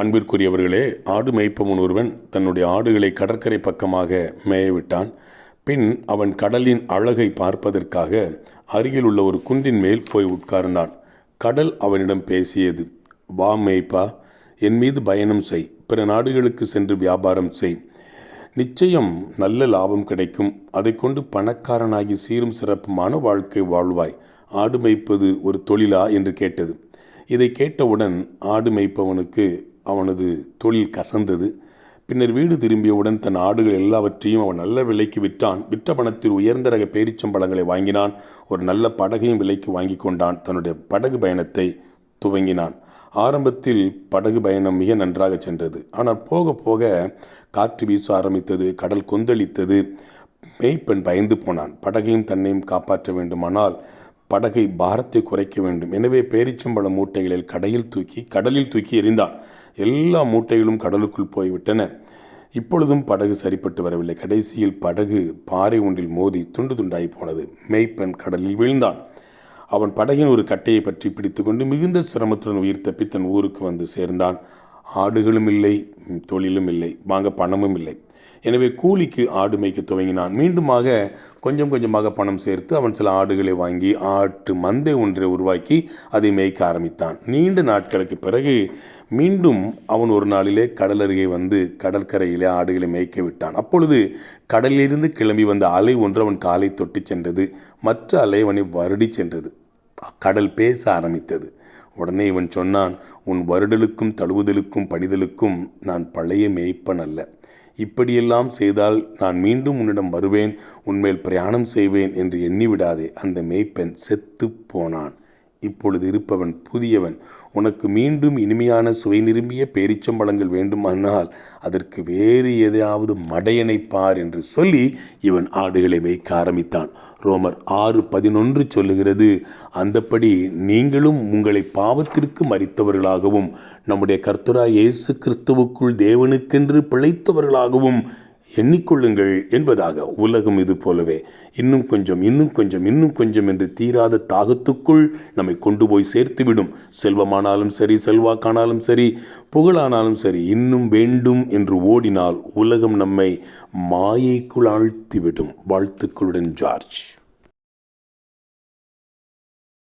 அன்பிற்குரியவர்களே, ஆடு மேய்ப்பவன் ஒருவன் தன்னுடைய ஆடுகளை கடற்கரை பக்கமாக மேயவிட்டான். பின் அவன் கடலின் அழகை பார்ப்பதற்காக அருகில் உள்ள ஒரு குன்றின் மேல் போய் உட்கார்ந்தான். கடல் அவனிடம் பேசியது. வா மேய்ப்பா, என் மீது பயணம் செய், பிற நாடுகளுக்கு சென்று வியாபாரம் செய். நிச்சயம் நல்ல லாபம் கிடைக்கும். அதை கொண்டு பணக்காரனாகி சீரும் சிறப்புமான வாழ்க்கை வாழ்வாய். ஆடு மேய்ப்பது ஒரு தொழிலா என்று கேட்டது. இதை கேட்டவுடன் ஆடு மேய்ப்பவனுக்கு அவனது தொழில் கசந்தது. பின்னர் வீடு திரும்பியவுடன் தன் ஆடுகள் எல்லாவற்றையும் அவன் நல்ல விலைக்கு விற்றான். விற்ற பணத்தில் உயர்ந்த ரக பேரிச்சம்பழங்களை வாங்கினான். ஒரு நல்ல படகையும் விலைக்கு வாங்கி கொண்டான். தன்னுடைய படகு பயணத்தை துவங்கினான். ஆரம்பத்தில் படகு பயணம் மிக நன்றாக சென்றது. ஆனால் போக போக காற்று வீச ஆரம்பித்தது. கடல் கொந்தளித்தது. மேய்ப்பன் பயந்து போனான். படகையும் தன்னையும் காப்பாற்ற வேண்டுமானால் படகை பாரத்தை குறைக்க வேண்டும். எனவே பேரிச்சம்பழ மூட்டைகளில் கடலில் தூக்கி எறிந்தான். எல்லா மூட்டைகளும் கடலுக்குள் போய்விட்டன. இப்பொழுதும் படகு சரிப்பட்டு வரவில்லை. கடைசியில் படகு பாறை ஒன்றில் மோதி துண்டு துண்டாய் போனது. மேய்ப்பன் கடலில் வீழ்ந்தான். அவன் படகின் ஒரு கட்டையை பற்றி பிடித்து கொண்டு மிகுந்த சிரமத்துடன் உயிர் தப்பி தன் ஊருக்கு வந்து சேர்ந்தான். ஆடுகளும் இல்லை, தொழிலும் இல்லை, வாங்க பணமும் இல்லை. எனவே கூலிக்கு ஆடு மேய்க்க துவங்கினான். மீண்டுமாக கொஞ்சம் கொஞ்சமாக பணம் சேர்த்து அவன் சில ஆடுகளை வாங்கி ஆட்டு மந்தை ஒன்றை உருவாக்கி அதை மேய்க்க ஆரம்பித்தான். நீண்ட நாட்களுக்கு பிறகு மீண்டும் அவன் ஒரு நாளிலே கடல் அருகே வந்து கடற்கரையிலே ஆடுகளை மேய்க்க விட்டான். அப்பொழுது கடலிலிருந்து கிளம்பி வந்த அலை ஒன்று அவன் காலை தொட்டி சென்றது. மற்ற அலை அவனை வருடி சென்றது. கடல் பேச ஆரம்பித்தது. உடனே இவன் சொன்னான், உன் வருடலுக்கும் தழுவுதலுக்கும் பணிதலுக்கும் நான் பழைய மேய்ப்பன் அல்ல. இப்படியெல்லாம் செய்தால் நான் மீண்டும் உன்னிடம் வருவேன், உன்மேல் பிரயாணம் செய்வேன் என்று எண்ணிவிடாதே. அந்த மேய்ப்பன் செத்து போனான். இப்பொழுது இருப்பவன் புதியவன். உனக்கு மீண்டும் இனிமையான சுவை நிரம்பிய பேரிச்சம்பழங்கள் வேண்டுமானால் அதற்கு வேறு எதையாவது மடையனை பார் என்று சொல்லி இவன் ஆடுகளை மேய்க்க ஆரம்பித்தான். ரோமர் 6:11 சொல்லுகிறது, அந்தப்படி நீங்களும் உங்களை பாவத்திற்கு மரித்தவர்களாகவும் நம்முடைய கர்த்தராகிய இயேசு கிறிஸ்துவுக்குள் தேவனுக்கென்று பிழைத்தவர்களாகவும் எண்ணிக்கொள்ளுங்கள் என்பதாக. உலகம் இது போலவே இன்னும் கொஞ்சம் இன்னும் கொஞ்சம் இன்னும் கொஞ்சம் என்று தீராத தாகத்துக்குள் நம்மை கொண்டு போய் சேர்த்துவிடும். செல்வமானாலும் சரி, செல்வாக்கானாலும் சரி, புகழானாலும் சரி, இன்னும் வேண்டும் என்று ஓடினால் உலகம் நம்மை மாயைக்குள் ஆழ்த்திவிடும். வாழ்த்துக்களுடன் ஜார்ஜ்.